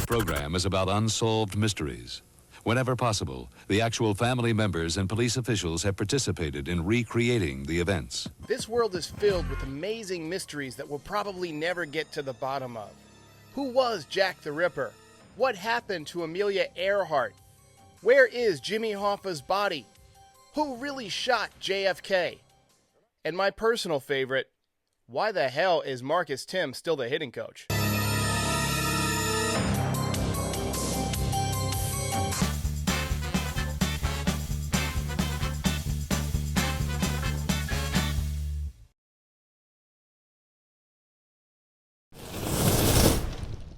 program is about unsolved mysteries. Whenever possible, the actual family members and police officials have participated in recreating the events. This world is filled with amazing mysteries that we'll probably never get to the bottom of. Who was Jack the Ripper? What happened to Amelia Earhart? Where is Jimmy Hoffa's body? Who really shot JFK? And my personal favorite, why the hell is Marcus Tim still the hitting coach?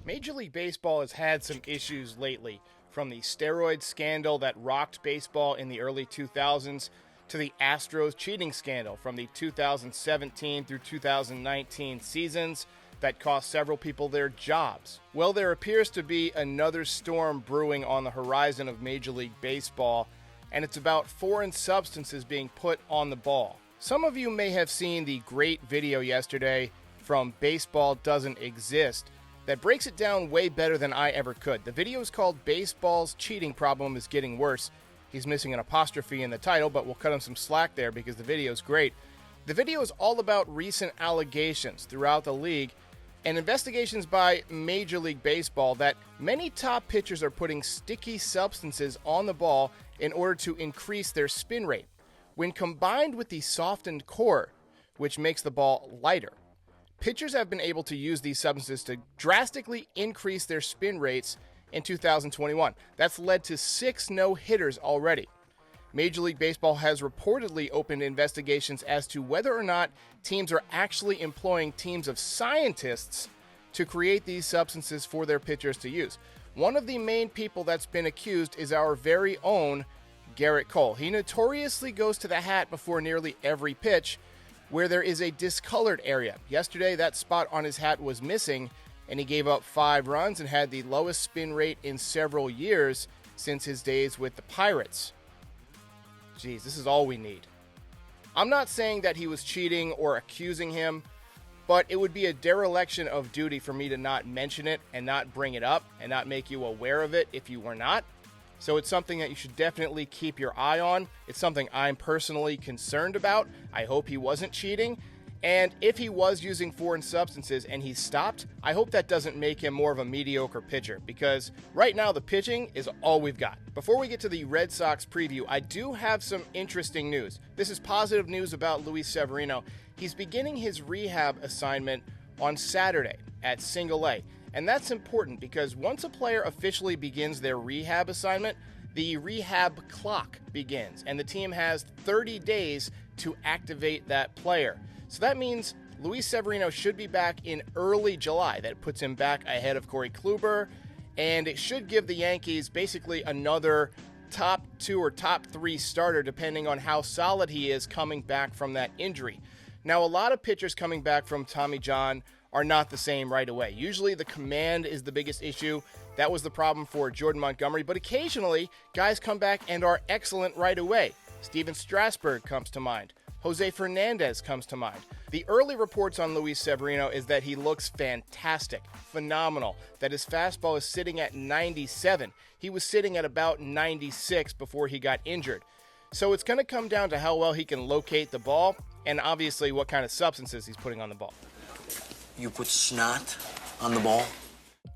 Major League Baseball has had some issues lately, from the steroid scandal that rocked baseball in the early 2000s to the Astros cheating scandal from the 2017 through 2019 seasons that cost several people their jobs. Well, there appears to be another storm brewing on the horizon of Major League Baseball, and it's about foreign substances being put on the ball. Some of you may have seen the great video yesterday from Baseball Doesn't Exist that breaks it down way better than I ever could. The video is called Baseball's Cheating Problem is Getting Worse. He's missing an apostrophe in the title, but we'll cut him some slack there because the video is great. The video is all about recent allegations throughout the league and investigations by Major League Baseball that many top pitchers are putting sticky substances on the ball in order to increase their spin rate. When combined with the softened core, which makes the ball lighter, pitchers have been able to use these substances to drastically increase their spin rates in 2021. That's led to 6 no-hitters already. Major League Baseball has reportedly opened investigations as to whether or not teams are actually employing teams of scientists to create these substances for their pitchers to use. One of the main people that's been accused is our very own Garrett Cole. He notoriously goes to the hat before nearly every pitch, where there is a discolored area. Yesterday, that spot on his hat was missing, and he gave up 5 runs and had the lowest spin rate in several years since his days with the Pirates. Geez, this is all we need. I'm not saying that he was cheating or accusing him, but it would be a dereliction of duty for me to not mention it and not bring it up and not make you aware of it if you were not. So it's something that you should definitely keep your eye on. It's something I'm personally concerned about. I hope he wasn't cheating. And if he was using foreign substances and he stopped, I hope that doesn't make him more of a mediocre pitcher, because right now the pitching is all we've got. Before we get to the Red Sox preview, I do have some interesting news. This is positive news about Luis Severino. He's beginning his rehab assignment on Saturday at Single A. And that's important because once a player officially begins their rehab assignment, the rehab clock begins, and the team has 30 days to activate that player. So that means Luis Severino should be back in early July. That puts him back ahead of Corey Kluber, and it should give the Yankees basically another top 2 or top 3 starter, depending on how solid he is coming back from that injury. Now, a lot of pitchers coming back from Tommy John are not the same right away. Usually the command is the biggest issue. That was the problem for Jordan Montgomery, but occasionally guys come back and are excellent right away. Steven Strasburg comes to mind. Jose Fernandez comes to mind. The early reports on Luis Severino is that he looks fantastic, phenomenal, that his fastball is sitting at 97. He was sitting at about 96 before he got injured. So it's going to come down to how well he can locate the ball and obviously what kind of substances he's putting on the ball. You put snot on the ball?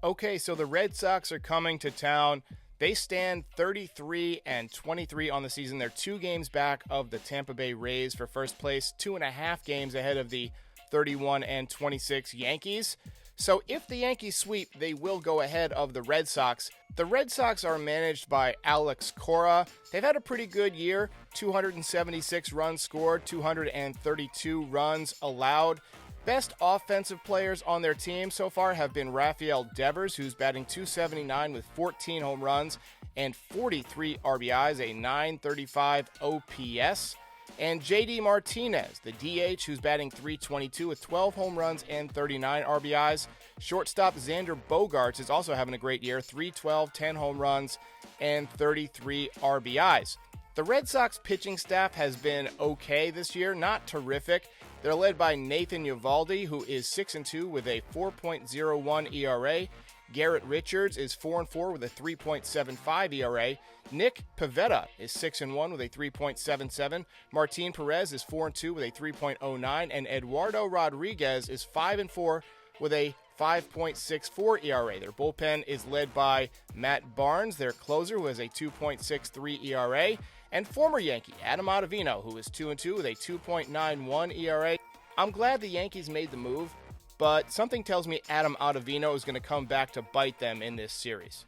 Okay, so the Red Sox are coming to town. They stand 33-23 on the season. They're 2 games back of the Tampa Bay Rays for first place, 2.5 games ahead of the 31-26 Yankees. So if the Yankees sweep, they will go ahead of the Red Sox. The Red Sox are managed by Alex Cora. They've had a pretty good year, 276 runs scored, 232 runs allowed. Best offensive players on their team so far have been Rafael Devers, who's batting .279 with 14 home runs and 43 RBIs, a .935 OPS. And JD Martinez, the DH, who's batting .322 with 12 home runs and 39 RBIs. Shortstop Xander Bogaerts is also having a great year, .312, 10 home runs, and 33 RBIs. The Red Sox pitching staff has been okay this year, not terrific. They're led by Nathan Eovaldi, who is 6-2 with a 4.01 ERA. Garrett Richards is 4-4 with a 3.75 ERA. Nick Pivetta is 6-1 with a 3.77. Martin Perez is 4-2 with a 3.09. And Eduardo Rodriguez is 5-4 with a 5.64 ERA. Their bullpen is led by Matt Barnes, their closer, who has a 2.63 ERA, and former Yankee Adam Ottavino, who is 2-2 with a 2.91 ERA. I'm glad the Yankees made the move, but something tells me Adam Ottavino is going to come back to bite them in this series.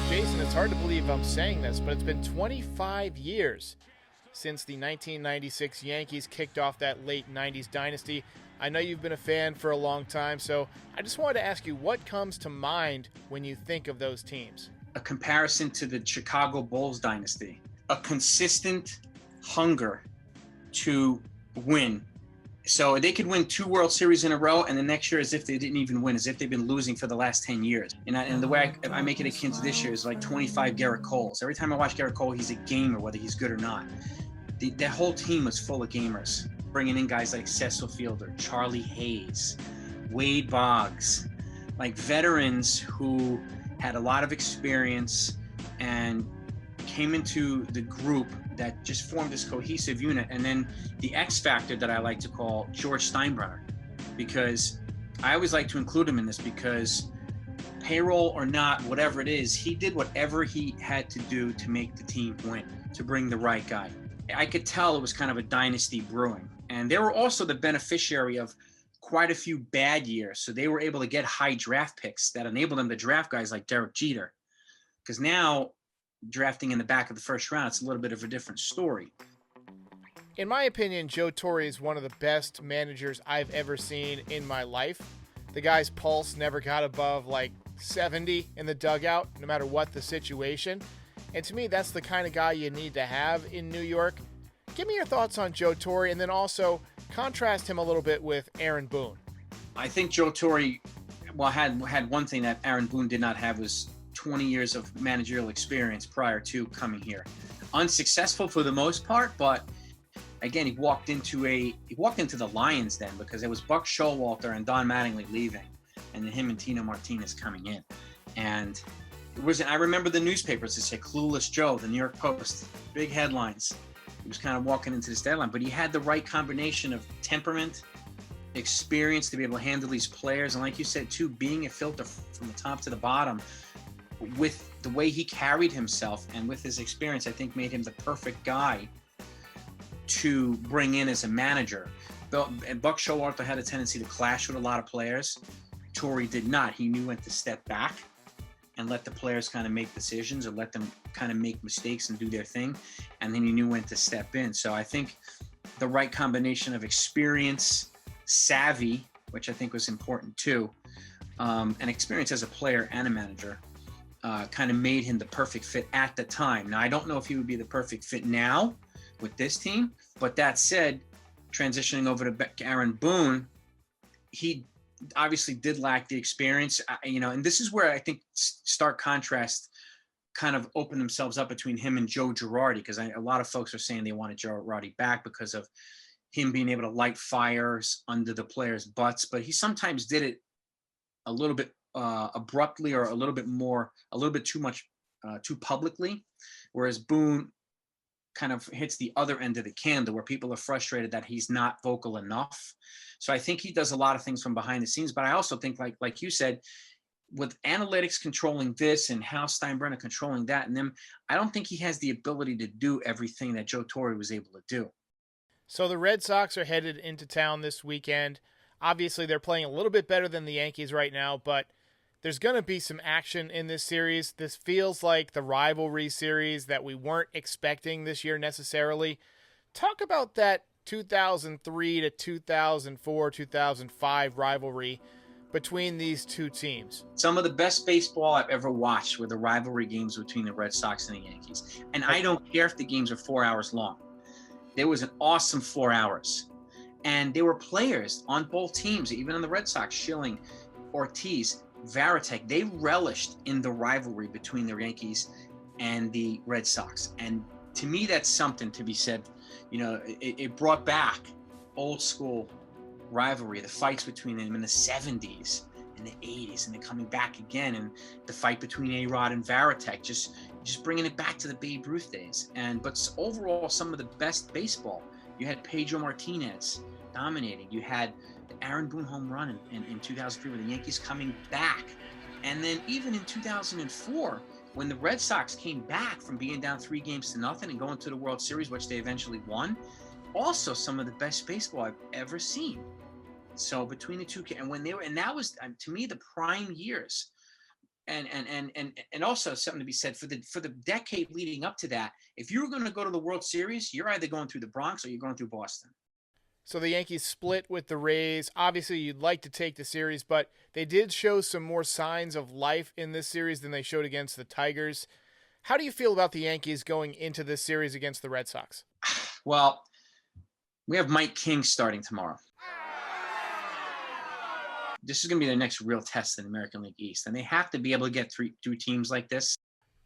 Jason, it's hard to believe I'm saying this, but it's been 25 years since the 1996 Yankees kicked off that late 90s dynasty. I know you've been a fan for a long time, so I just wanted to ask you, what comes to mind when you think of those teams? A comparison to the Chicago Bulls dynasty. A consistent hunger to win. So they could win 2 World Series in a row, and the next year as if they didn't even win, as if they've been losing for the last 10 years. And the way I make it akin to this year is like 25 Garrett Coles. Every time I watch Garrett Cole, he's a gamer, whether he's good or not. That whole team was full of gamers, bringing in guys like Cecil Fielder, Charlie Hayes, Wade Boggs, like veterans who had a lot of experience and came into the group that just formed this cohesive unit. And then the X factor that I like to call George Steinbrenner, because I always like to include him in this, because payroll or not, whatever it is, he did whatever he had to do to make the team win, to bring the right guy. I could tell it was kind of a dynasty brewing. And they were also the beneficiary of quite a few bad years. So they were able to get high draft picks that enabled them to draft guys like Derek Jeter. Because now, drafting in the back of the first round, it's a little bit of a different story. In my opinion, Joe Torre is one of the best managers I've ever seen in my life. The guy's pulse never got above like 70 in the dugout, no matter what the situation. And to me, that's the kind of guy you need to have in New York. Give me your thoughts on Joe Torre, and then also contrast him a little bit with Aaron Boone. I think Joe Torre, well, had one thing that Aaron Boone did not have, was 20 years of managerial experience prior to coming here. Unsuccessful for the most part, but again, he walked into the Lions then, because it was Buck Showalter and Don Mattingly leaving, and then him and Tino Martinez coming in. And I remember the newspapers that said Clueless Joe, the New York Post, big headlines. He was kind of walking into this deadline, but he had the right combination of temperament, experience to be able to handle these players, and like you said too, being a filter from the top to the bottom. With the way he carried himself and with his experience, I think made him the perfect guy to bring in as a manager. And Buck Showalter had a tendency to clash with a lot of players. Torre did not. He knew when to step back and let the players kind of make decisions, or let them kind of make mistakes and do their thing. And then he knew when to step in. So I think the right combination of experience, savvy, which I think was important too, and experience as a player and a manager, kind of made him the perfect fit at the time. Now, I don't know if he would be the perfect fit now with this team, but that said, transitioning over to Aaron Boone, he obviously did lack the experience, and this is where I think stark contrast kind of opened themselves up between him and Joe Girardi, because a lot of folks are saying they wanted Joe Girardi back because of him being able to light fires under the players' butts, but he sometimes did it a little bit abruptly, or a little bit too much, too publicly, whereas Boone kind of hits the other end of the candle, where people are frustrated that he's not vocal enough. So I think he does a lot of things from behind the scenes, but I also think, like you said, with analytics controlling this and Hal Steinbrenner controlling that, and them, I don't think he has the ability to do everything that Joe Torre was able to do. So the Red Sox are headed into town this weekend. Obviously, they're playing a little bit better than the Yankees right now, but there's going to be some action in this series. This feels like the rivalry series that we weren't expecting this year necessarily. Talk about that 2003 to 2004, 2005 rivalry between these two teams. Some of the best baseball I've ever watched were the rivalry games between the Red Sox and the Yankees. And I don't care if the games are 4 hours long. There was an awesome 4 hours. And there were players on both teams, even on the Red Sox, Schilling, Ortiz, Varitek. They relished in the rivalry between the Yankees and the Red Sox. And to me, that's something to be said. It brought back old school rivalry, the fights between them in the 70s and the 80s, and then coming back again, and the fight between A-Rod and Varitek, just bringing it back to the Babe Ruth days. But overall, some of the best baseball. You had Pedro Martinez dominating. You had the Aaron Boone home run in 2003 with the Yankees coming back. And then even in 2004, when the Red Sox came back from being down 3-0 and going to the World Series, which they eventually won, also some of the best baseball I've ever seen. So between the two, and that was, to me, the prime years. And also something to be said for the decade leading up to that. If you were going to go to the World Series, you're either going through the Bronx or you're going through Boston. So the Yankees split with the Rays. Obviously, you'd like to take the series, but they did show some more signs of life in this series than they showed against the Tigers. How do you feel about the Yankees going into this series against the Red Sox? Well, we have Mike King starting tomorrow. This is going to be the next real test in the American League East, and they have to be able to get through teams like this.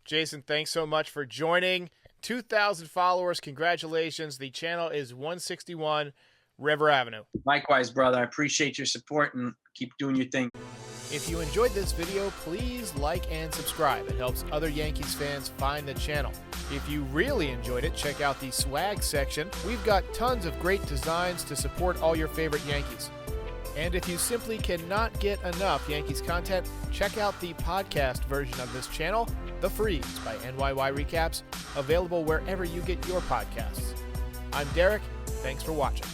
Jason, thanks so much for joining. 2,000 followers. Congratulations. The channel is 161 River Avenue. Likewise, brother. I appreciate your support, and keep doing your thing. If you enjoyed this video, please like and subscribe. It helps other Yankees fans find the channel. If you really enjoyed it, check out the swag section. We've got tons of great designs to support all your favorite Yankees. And if you simply cannot get enough Yankees content, check out the podcast version of this channel, The Frieze by NYY Recaps, available wherever you get your podcasts. I'm Derek. Thanks for watching.